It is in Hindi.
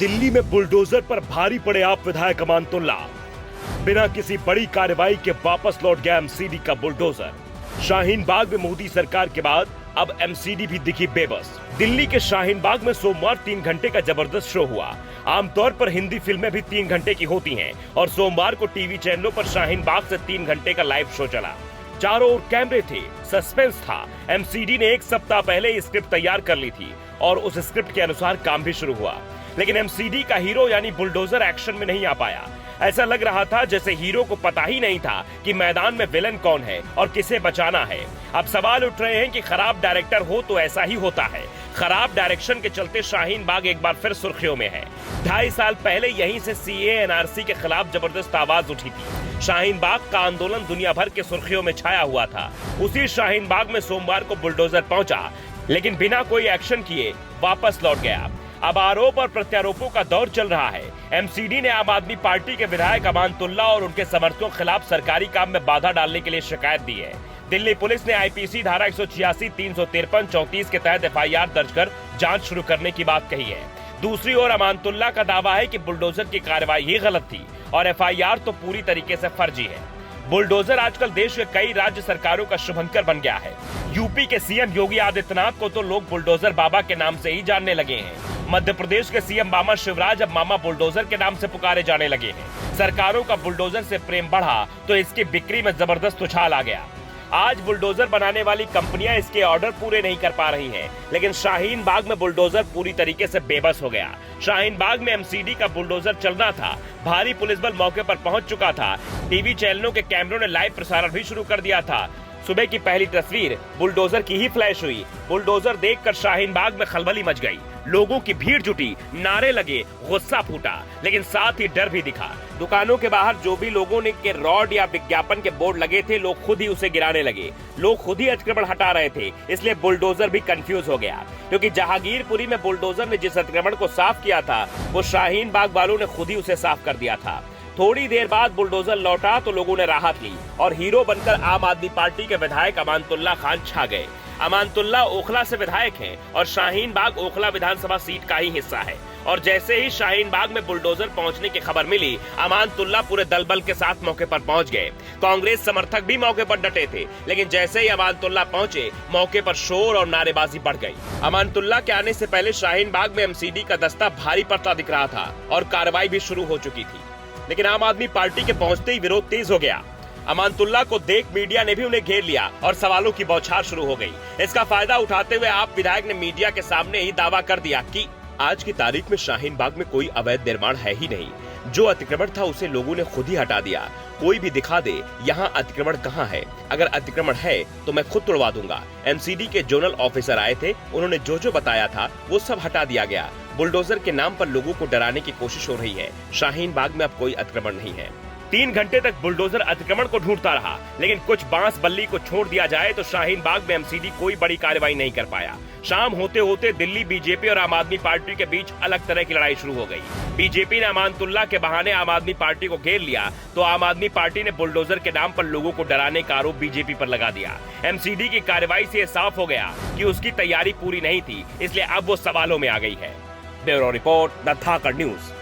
दिल्ली में बुलडोजर पर भारी पड़े आप विधायक अमानतुल्ला। बिना किसी बड़ी कार्रवाई के वापस लौट गया एमसीडी का बुलडोजर। शाहीन बाग में मोदी सरकार के बाद अब एमसीडी भी दिखी बेबस। दिल्ली के शाहीन बाग में सोमवार 3 घंटे का जबरदस्त शो हुआ। आमतौर पर हिंदी फिल्में भी 3 घंटे की होती हैं और सोमवार को टीवी चैनलों पर शाहीन बाग से 3 घंटे का लाइव शो चला। चारों ओर कैमरे थे, सस्पेंस था। एमसीडी ने 1 सप्ताह पहले स्क्रिप्ट तैयार कर ली थी और उस स्क्रिप्ट के अनुसार काम भी शुरू हुआ, लेकिन एमसीडी का हीरो यानी बुलडोजर एक्शन में नहीं आ पाया। ऐसा लग रहा था जैसे हीरो को पता ही नहीं था कि मैदान में विलन कौन है और किसे बचाना है। अब सवाल उठ रहे हैं कि खराब डायरेक्टर हो तो ऐसा ही होता है। खराब डायरेक्शन के चलते शाहीन बाग एक बार फिर सुर्खियों में है। 2.5 साल पहले यहीं से सीए एनआरसी के खिलाफ जबरदस्त आवाज उठी थी। शाहीन बाग का आंदोलन दुनिया भर के सुर्खियों में छाया हुआ था। उसी शाहीन बाग में सोमवार को बुलडोजर पहुंचा, लेकिन बिना कोई एक्शन किए वापस लौट गया। अब आरोप और प्रत्यारोपों का दौर चल रहा है। एमसीडी ने आम आदमी पार्टी के विधायक अमानतुल्ला और उनके समर्थकों के खिलाफ सरकारी काम में बाधा डालने के लिए शिकायत दी है। दिल्ली पुलिस ने आईपीसी धारा 186, 353, 34 के तहत एफआईआर दर्ज कर जांच शुरू करने की बात कही है। दूसरी ओर अमानतुल्ला का दावा है कि बुलडोजर की कार्रवाई ही गलत थी और एफआईआर तो पूरी तरीके से फर्जी है। बुलडोजर आजकल देश के कई राज्य सरकारों का शुभंकर बन गया है। यूपी के सीएम योगी आदित्यनाथ को तो लोग बुलडोजर बाबा के नाम से ही जानने लगे हैं। मध्य प्रदेश के सीएम मामा शिवराज अब मामा बुलडोजर के नाम से पुकारे जाने लगे हैं। सरकारों का बुलडोजर से प्रेम बढ़ा तो इसकी बिक्री में जबरदस्त उछाल आ गया। आज बुलडोजर बनाने वाली कंपनियां इसके ऑर्डर पूरे नहीं कर पा रही हैं, लेकिन शाहीन बाग में बुलडोजर पूरी तरीके से बेबस हो गया। शाहीन बाग में एमसीडी का बुलडोजर चलना था। भारी पुलिस बल मौके पर पहुंच चुका था। टीवी चैनलों के कैमरों ने लाइव प्रसारण भी शुरू कर दिया था। सुबह की पहली तस्वीर बुलडोजर की ही फ्लैश हुई। बुलडोजर देखकर शाहीन बाग में खलबली मच गई। लोगों की भीड़ जुटी, नारे लगे, गुस्सा फूटा, लेकिन साथ ही डर भी दिखा। दुकानों के बाहर जो भी लोगों ने के रॉड या विज्ञापन के बोर्ड लगे थे, लोग खुद ही उसे गिराने लगे। लोग खुद ही अतिक्रमण हटा रहे थे, इसलिए बुलडोजर भी कंफ्यूज हो गया, क्योंकि जहांगीरपुरी में बुलडोजर ने जिस अतिक्रमण को साफ किया था, वो शाहीन बाग वालों ने खुद ही उसे साफ कर दिया था। थोड़ी देर बाद बुलडोजर लौटा तो लोगों ने राहत ली और हीरो बनकर आम आदमी पार्टी के विधायक अमानतुल्ला खान छा गए। अमानतुल्ला ओखला से विधायक हैं और शाहीन बाग ओखला विधानसभा सीट का ही हिस्सा है। और जैसे ही शाहीन बाग में बुलडोजर पहुंचने की खबर मिली, अमानतुल्ला पूरे दल बल के साथ मौके पर पहुंच गए। कांग्रेस समर्थक भी मौके पर डटे थे, लेकिन जैसे ही अमानतुल्ला पहुंचे, मौके पर शोर और नारेबाजी बढ़ गई। अमानतुल्ला के आने से पहले शाहीन बाग में एमसीडी का दस्ता भारी पड़ता दिख रहा था और कार्रवाई भी शुरू हो चुकी थी, लेकिन आम आदमी पार्टी के पहुंचते ही विरोध तेज हो गया। अमानतुल्ला को देख मीडिया ने भी उन्हें घेर लिया और सवालों की बौछार शुरू हो गई। इसका फायदा उठाते हुए आप विधायक ने मीडिया के सामने ही दावा कर दिया कि आज की तारीख में शाहीन बाग में कोई अवैध निर्माण है ही नहीं। जो अतिक्रमण था उसे लोगों ने खुद ही हटा दिया। कोई भी दिखा दे यहाँ अतिक्रमण कहाँ है। अगर अतिक्रमण है तो मैं खुद तोड़वा दूंगा। एमसीडी के जोनल ऑफिसर आए थे, उन्होंने जो जो बताया था वो सब हटा दिया गया। बुलडोजर के नाम पर लोगों को डराने की कोशिश हो रही है। शाहीन बाग में अब कोई अतिक्रमण नहीं है। 3 घंटे तक बुलडोजर अतिक्रमण को ढूंढता रहा, लेकिन कुछ बांस बल्ली को छोड़ दिया जाए तो शाहीन बाग में एमसीडी कोई बड़ी कार्रवाई नहीं कर पाया। शाम होते होते दिल्ली बीजेपी और आम आदमी पार्टी के बीच अलग तरह की लड़ाई शुरू हो गई। बीजेपी ने अमानतुल्ला के बहाने आम आदमी पार्टी को घेर लिया, तो आम आदमी पार्टी ने बुलडोजर के नाम पर लोगों को डराने का आरोप बीजेपी पर लगा दिया। एमसीडी की कार्रवाई से साफ हो गया कि उसकी तैयारी पूरी नहीं थी, इसलिए अब वो सवालों में आ गई है। Bureau report, the Dhakad news.